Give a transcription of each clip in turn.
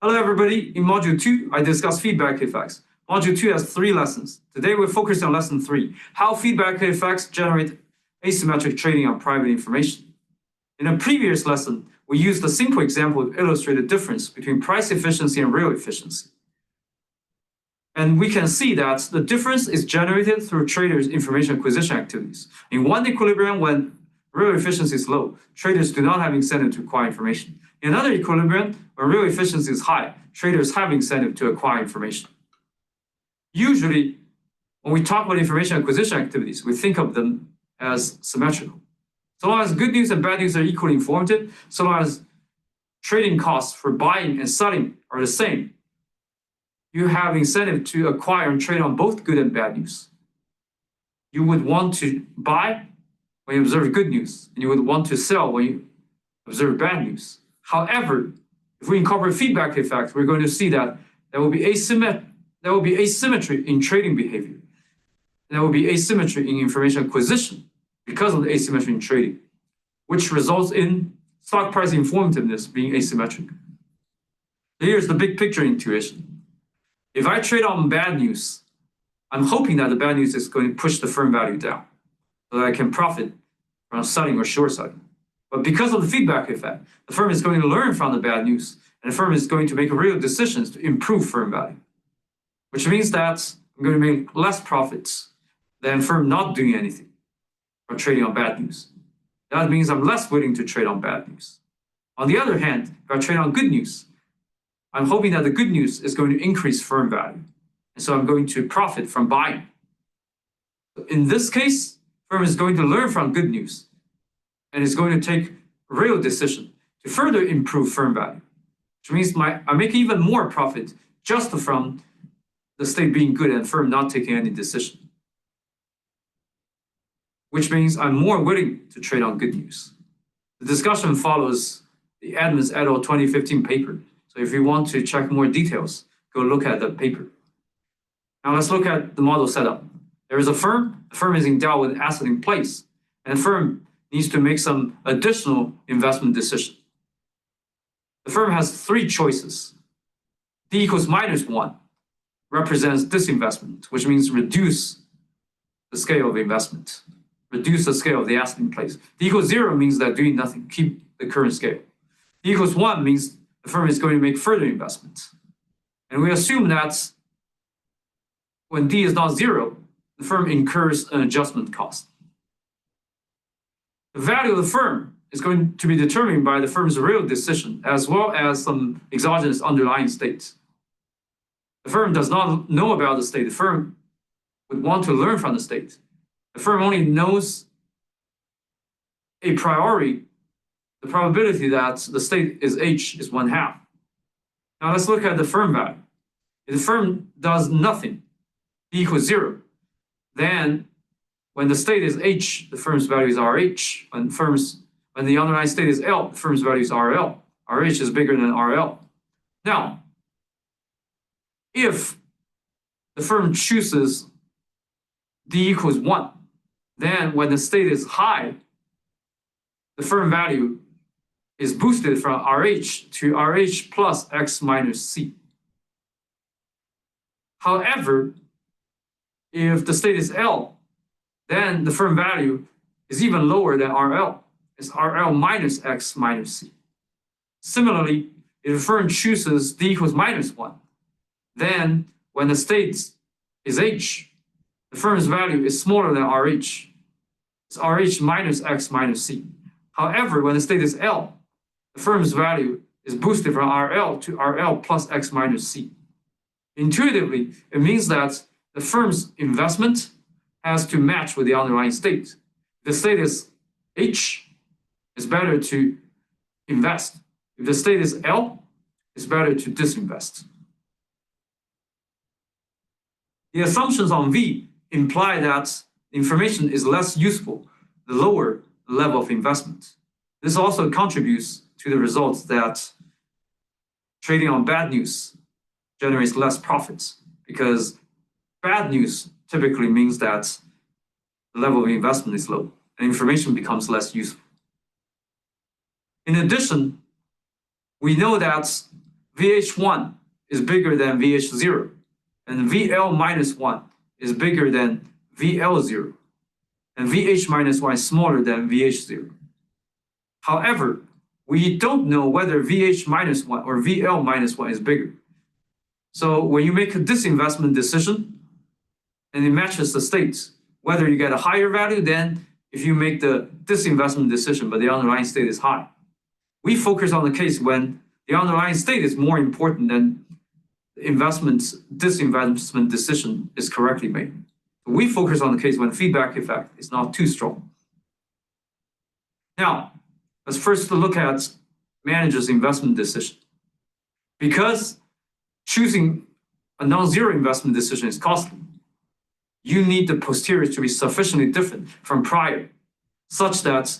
Hello everybody, in Module 2, I discuss feedback effects. Module 2 has 3 lessons. Today we're focused on Lesson 3, how feedback effects generate asymmetric trading on private information. In a previous lesson, we used a simple example to illustrate the difference between price efficiency and real efficiency. And we can see that the difference is generated through traders' information acquisition activities. In one equilibrium, when real efficiency is low, traders do not have incentive to acquire information. In another equilibrium, when real efficiency is high, traders have incentive to acquire information. Usually, when we talk about information acquisition activities, we think of them as symmetrical. So long as good news and bad news are equally informative, so long as trading costs for buying and selling are the same, you have incentive to acquire and trade on both good and bad news. You would want to buy when you observe good news, and you would want to sell when you observe bad news. However, if we incorporate feedback effect, we're going to see that there will be asymmetry in trading behavior. There will be asymmetry in information acquisition because of the asymmetry in trading, which results in stock price informativeness being asymmetric. Here's the big picture intuition. If I trade on bad news, I'm hoping that the bad news is going to push the firm value down so that I can profit from selling or short selling. But because of the feedback effect, the firm is going to learn from the bad news, and the firm is going to make real decisions to improve firm value, which means that I'm going to make less profits than firm not doing anything or trading on bad news. That means I'm less willing to trade on bad news. On the other hand, if I trade on good news, I'm hoping that the good news is going to increase firm value, and so I'm going to profit from buying. In this case, firm is going to learn from good news, and is going to take real decision to further improve firm value, which means I make even more profit just from the state being good and firm not taking any decision, which means I'm more willing to trade on good news. The discussion follows the Edmonds et al. 2015 paper. So if you want to check more details, go look at the paper. Now let's look at the model setup. There is a firm. The firm is endowed with an asset in place, and the firm needs to make some additional investment decision. The firm has 3 choices. D equals -1 represents disinvestment, which means reduce the scale of investment, reduce the scale of the asset in place. D equals 0 means that doing nothing, keep the current scale. D equals 1 means the firm is going to make further investments. And we assume that when D is not 0, the firm incurs an adjustment cost. The value of the firm is going to be determined by the firm's real decision, as well as some exogenous underlying states. The firm does not know about the state. The firm would want to learn from the state. The firm only knows a priori, the probability that the state is H is 1/2. Now let's look at the firm value. If the firm does nothing, D equals 0, then when the state is H, the firm's value is RH. When the underlying state is L, the firm's value is RL. RH is bigger than RL. Now, if the firm chooses D equals 1, then when the state is high, the firm value is boosted from RH to RH plus X minus C. However, if the state is L, then the firm value is even lower than RL. It's RL minus X minus C. Similarly, if the firm chooses D equals -1, then when the state is H, the firm's value is smaller than RH. It's RH minus X minus C. However, when the state is L, the firm's value is boosted from RL to RL plus X minus C. Intuitively, it means that the firm's investment has to match with the underlying state. If the state is H, it's better to invest. If the state is L, it's better to disinvest. The assumptions on V imply that information is less useful the lower the level of investment. This also contributes to the results that trading on bad news generates less profits, because bad news typically means that the level of investment is low and information becomes less useful. In addition, we know that VH1 is bigger than VH0, and VL minus 1 is bigger than VL0, and VH minus 1 is smaller than VH0. However, we don't know whether VH minus 1 or VL minus 1 is bigger. So when you make a disinvestment decision, and it matches the states, whether you get a higher value than if you make the disinvestment decision, but the underlying state is high. We focus on the case when the underlying state is more important than the disinvestment decision is correctly made. We focus on the case when feedback effect is not too strong. Now, let's first look at manager's investment decision. Because choosing a non-zero investment decision is costly, you need the posteriors to be sufficiently different from prior, such that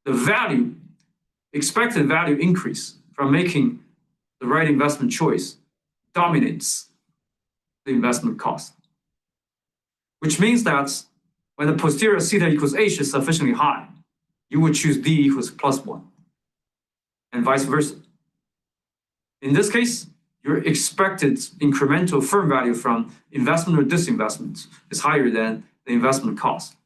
the expected value increase from making the right investment choice dominates the investment cost. Which means that when the posterior theta equals h is sufficiently high, you would choose d equals +1, and vice versa. In this case, your expected incremental firm value from investment or disinvestment is higher than the investment cost.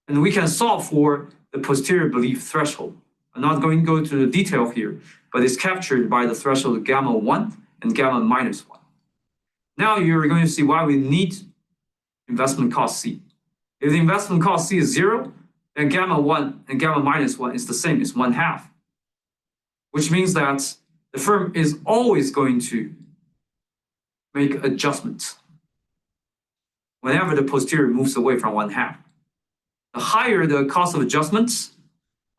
And we can solve for the posterior belief threshold. I'm not going to go to the detail here, but it's captured by the threshold gamma 1 and gamma minus 1. Now you're going to see why we need investment cost C. If the investment cost C is 0, then gamma 1 and gamma minus 1 is the same, it's 1/2. Which means that the firm is always going to make adjustments whenever the posterior moves away from 1/2. The higher the cost of adjustments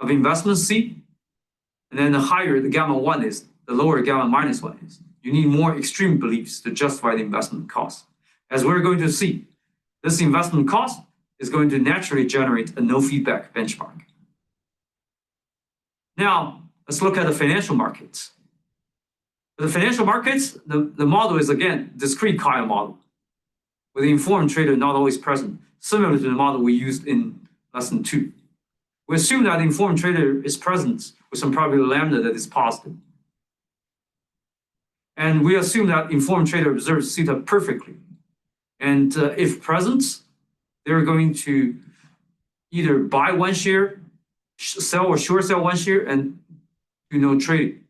of investment C, and then the higher the gamma 1 is, the lower gamma minus 1 is. You need more extreme beliefs to justify the investment cost. As we're going to see, this investment cost is going to naturally generate a no feedback benchmark. Now, let's look at the financial markets. For the financial markets, the model is again discrete Kyle model, with the informed trader not always present, similar to the model we used in lesson 2. We assume that the informed trader is present with some probability lambda that is positive. And we assume that informed trader observes theta perfectly. And if present, they're going to either buy one share, sell or short sell one share, and do no trading.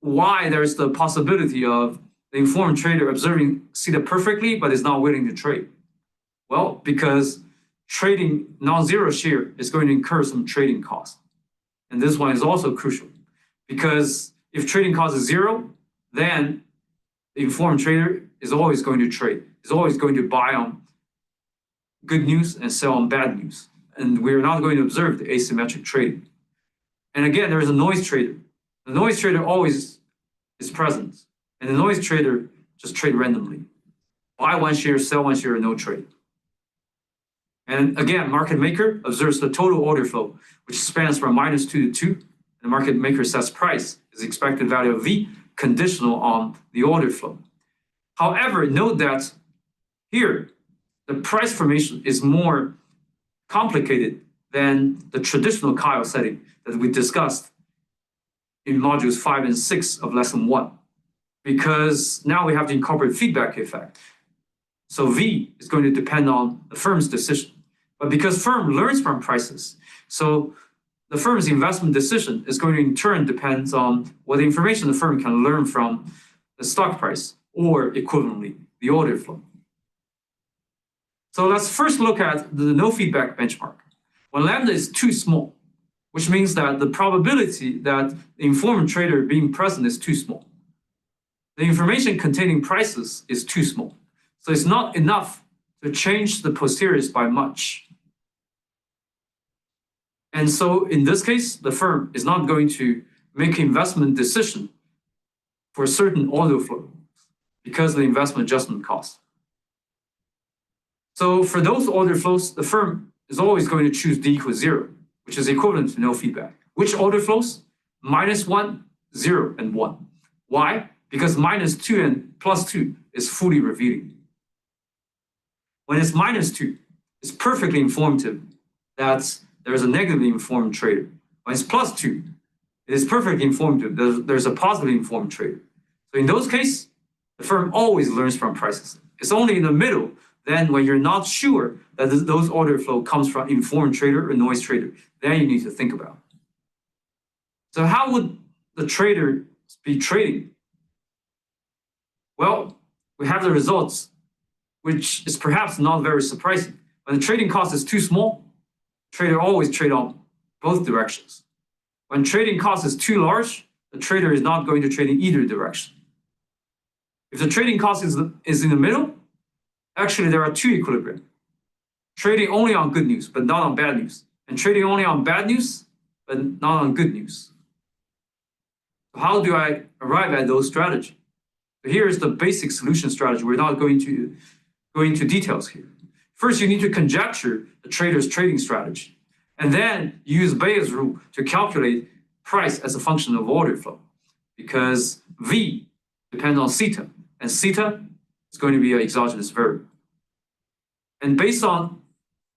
Why there's the possibility of the informed trader observing theta perfectly but is not willing to trade? Well, because trading non-zero share is going to incur some trading cost. And this one is also crucial, because if trading cost is 0, then the informed trader is always going to trade, is always going to buy on good news and sell on bad news. And we're not going to observe the asymmetric trading. And again, there is a noise trader. The noise trader always is present, and the noise trader just trade randomly. Buy one share, sell one share, no trade. And again, market maker observes the total order flow, which spans from -2 to 2. And the market maker sets price is expected value of V conditional on the order flow. However, note that here, the price formation is more complicated than the traditional Kyle setting that we discussed in modules 5 and 6 of lesson 1, because now we have to incorporate feedback effect. So V is going to depend on the firm's decision. But because firm learns from prices, so the firm's investment decision is going to in turn depend on what information the firm can learn from the stock price, or equivalently, the order flow. So let's first look at the no feedback benchmark. When lambda is too small, which means that the probability that the informed trader being present is too small. The information containing prices is too small. So it's not enough to change the posteriors by much. And so in this case, the firm is not going to make investment decision for certain order flow because of the investment adjustment cost. So for those order flows, the firm is always going to choose D equals 0, which is equivalent to no feedback. Which order flows? -1, 0, and 1. Why? Because -2 and +2 is fully revealing. When it's -2, it's perfectly informative that there is a negatively informed trader. When it's +2, it is perfectly informative. There's a positively informed trader. So in those cases, the firm always learns from prices. It's only in the middle, then when you're not sure that those order flow comes from informed trader or noise trader, then you need to think about. So how would the trader be trading? Well, we have the results, which is perhaps not very surprising. When the trading cost is too small, trader always trade on both directions. When trading cost is too large, the trader is not going to trade in either direction. If the trading cost is in the middle, actually there are two equilibrium. Trading only on good news, but not on bad news. And trading only on bad news, but not on good news. So how do I arrive at those strategies? So here is the basic solution strategy. We're not going to go into details here. First, you need to conjecture the trader's trading strategy. And then use Bayes' rule to calculate price as a function of order flow. Because V depends on theta, and theta is going to be an exogenous variable. And based on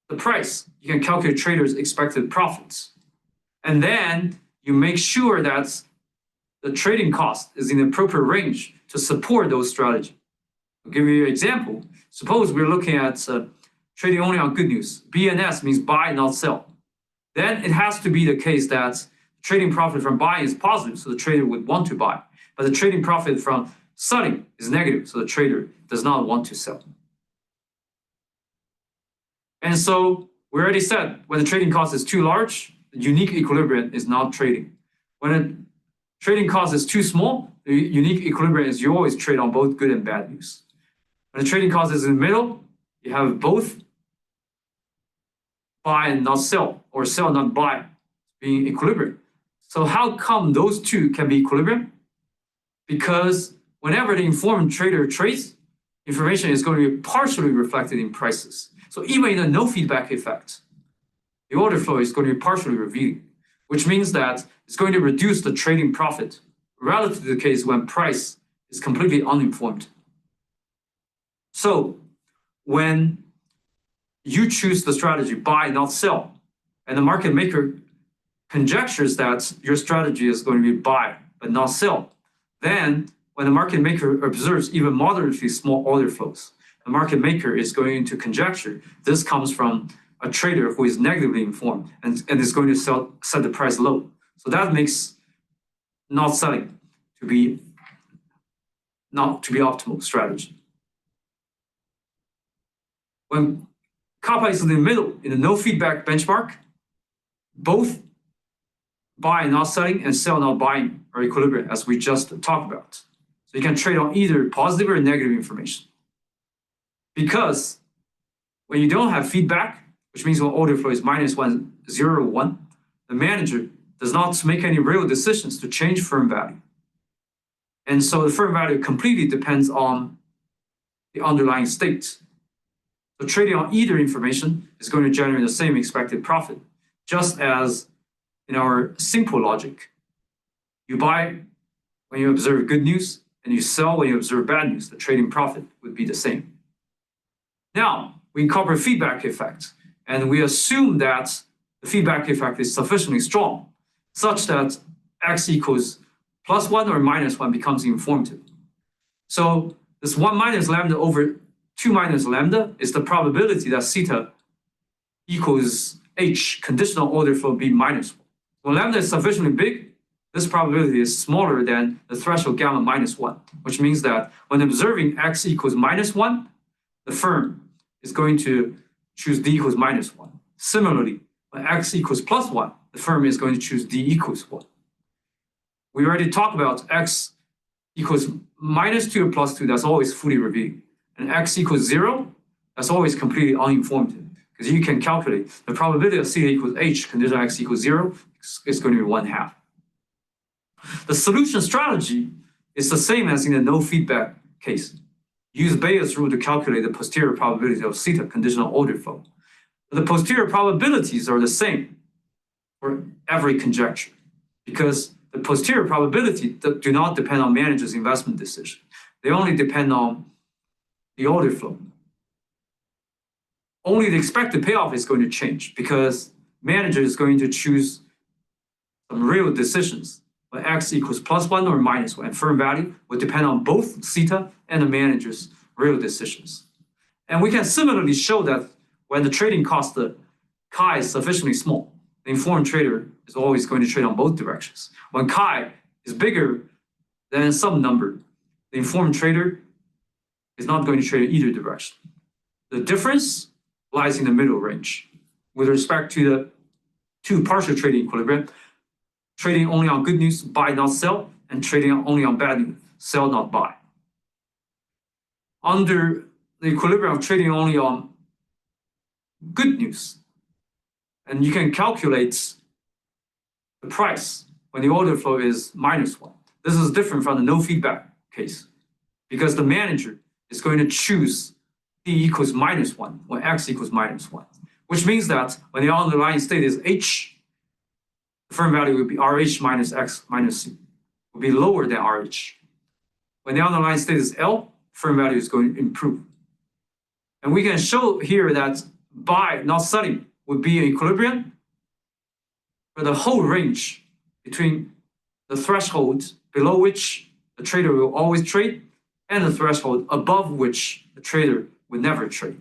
the price, you can calculate traders' expected profits. And then you make sure that the trading cost is in the appropriate range to support those strategies. I'll give you an example. Suppose we're looking at trading only on good news. BNS means buy, not sell. Then it has to be the case that trading profit from buying is positive, so the trader would want to buy. But the trading profit from selling is negative, so the trader does not want to sell. And so we already said, when the trading cost is too large, the unique equilibrium is not trading. When the trading cost is too small, the unique equilibrium is you always trade on both good and bad news. When the trading cost is in the middle, you have both buy and not sell, or sell not buy, being equilibrium. So how come those two can be equilibrium? Because whenever the informed trader trades, information is going to be partially reflected in prices. So even in a no feedback effect, the order flow is going to be partially revealing, which means that it's going to reduce the trading profit relative to the case when price is completely uninformed. So when you choose the strategy buy, not sell, and the market maker conjectures that your strategy is going to be buy, but not sell, then when the market maker observes even moderately small order flows, the market maker is going to conjecture this comes from a trader who is negatively informed and is going to set the price low. So that makes not selling to be optimal strategy. When kappa is in the middle, in the no feedback benchmark, both buy not selling and sell not buying are equilibrium, as we just talked about. So you can trade on either positive or negative information. Because when you don't have feedback, which means when order flow is -1, 0, 1, the manager does not make any real decisions to change firm value. And so the firm value completely depends on the underlying state. So trading on either information is going to generate the same expected profit, just as in our simple logic. You buy when you observe good news, and you sell when you observe bad news. The trading profit would be the same. Now, we incorporate feedback effect, and we assume that the feedback effect is sufficiently strong, such that x equals +1 or -1 becomes informative. So this 1 minus lambda over 2 minus lambda is the probability that theta equals h conditional order flow b -1. When lambda is sufficiently big, this probability is smaller than the threshold gamma -1, which means that when observing x equals -1, the firm is going to choose d equals -1. Similarly, when x equals +1, the firm is going to choose d equals 1. We already talked about x equals -2 or +2, that's always fully revealing. And x equals 0, that's always completely uninformed, because you can calculate the probability of theta equals h conditional x equals 0 is going to be 1/2. The solution strategy is the same as in the no feedback case. Use Bayes' rule to calculate the posterior probability of theta conditional order flow. The posterior probabilities are the same for every conjecture, because the posterior probability do not depend on manager's investment decision. They only depend on the order flow. Only the expected payoff is going to change, because manager is going to choose some real decisions when x equals +1 or -1, and firm value will depend on both theta and the manager's real decisions. And we can similarly show that when the trading cost, the chi is sufficiently small, the informed trader is always going to trade on both directions. When chi is bigger than some number, the informed trader is not going to trade in either direction. The difference lies in the middle range with respect to the two partial trading equilibrium: trading only on good news, buy not sell, and trading only on bad news, sell not buy. Under the equilibrium of trading only on good news, and you can calculate the price when the order flow is -1. This is different from the no feedback case because the manager is going to choose D equals -1 when X equals -1, which means that when the underlying state is H, the firm value will be RH minus X minus C, will be lower than RH. When the underlying state is L, firm value is going to improve. And we can show here that buy, not selling, would be an equilibrium for the whole range between the threshold below which the trader will always trade and the threshold above which the trader would never trade.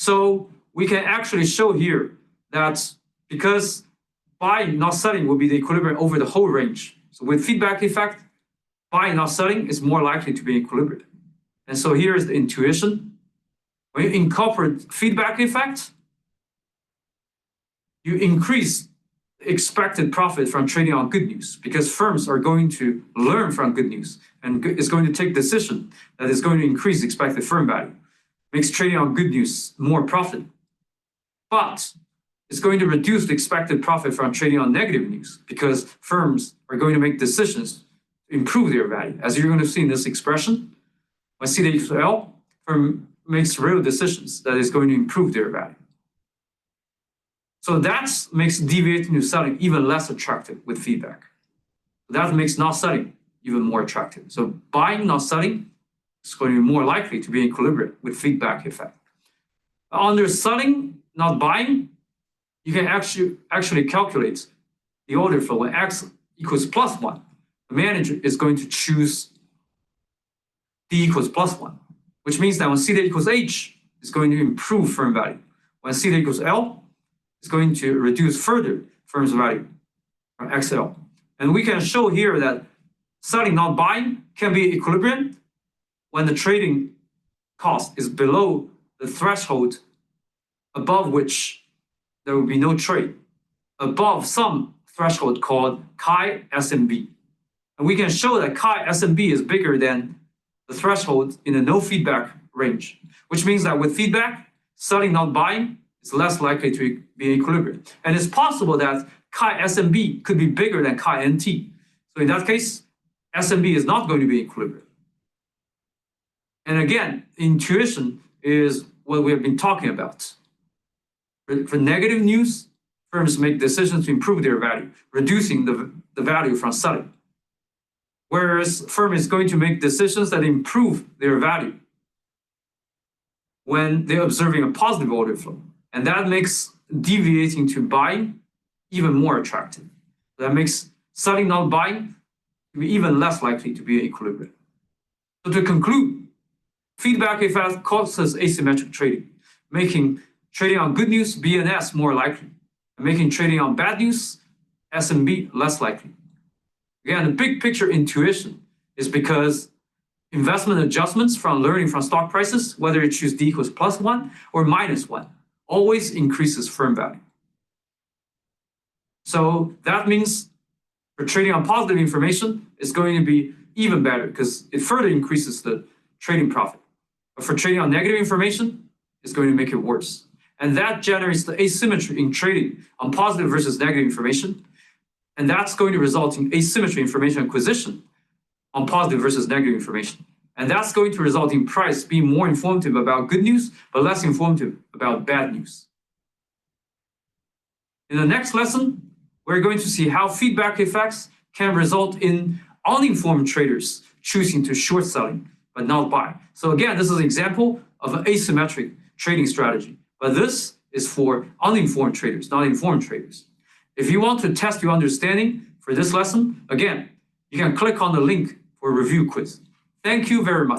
So we can actually show here that because buying, not selling, will be the equilibrium over the whole range. So with feedback effect, buying, not selling is more likely to be equilibrium. And so here is the intuition. When you incorporate feedback effect, you increase expected profit from trading on good news because firms are going to learn from good news and is going to take decision that is going to increase expected firm value, makes trading on good news more profit. But it's going to reduce the expected profit from trading on negative news because firms are going to make decisions to improve their value. As you're going to see in this expression, when C equals L, firm makes real decisions that is going to improve their value. So that makes deviating to selling even less attractive with feedback. That makes not selling even more attractive. So buying, not selling is going to be more likely to be in equilibrium with feedback effect. Under selling, not buying, you can actually calculate the order flow when X equals +1. The manager is going to choose D equals +1, which means that when C equals H, it's going to improve firm value. When C equals L, it's going to reduce further firm's value from XL. And we can show here that selling, not buying, can be equilibrium when the trading cost is below the threshold above which there will be no trade, above some threshold called chi SMB. And we can show that chi SMB is bigger than the threshold in the no feedback range, which means that with feedback, selling, not buying, is less likely to be in equilibrium. And it's possible that chi SMB could be bigger than chi NT. So in that case, SMB is not going to be in equilibrium. And again, intuition is what we have been talking about. For negative news, firms make decisions to improve their value, reducing the value from selling. Whereas firm is going to make decisions that improve their value when they're observing a positive order flow. And that makes deviating to buying even more attractive. That makes selling, not buying, to be even less likely to be in equilibrium. So to conclude, feedback effect causes asymmetric trading, making trading on good news, B and S, more likely, and making trading on bad news, S and B, less likely. Again, the big picture intuition is because investment adjustments from learning from stock prices, whether you choose D equals +1 or -1, always increases firm value. So that means for trading on positive information, it's going to be even better because it further increases the trading profit. But for trading on negative information, it's going to make it worse. And that generates the asymmetry in trading on positive versus negative information. And that's going to result in asymmetry information acquisition on positive versus negative information. And that's going to result in price being more informative about good news, but less informative about bad news. In the next lesson, we're going to see how feedback effects can result in uninformed traders choosing to short selling, but not buy. So again, this is an example of an asymmetric trading strategy. But this is for uninformed traders, not informed traders. If you want to test your understanding for this lesson, again, you can click on the link for a review quiz. Thank you very much.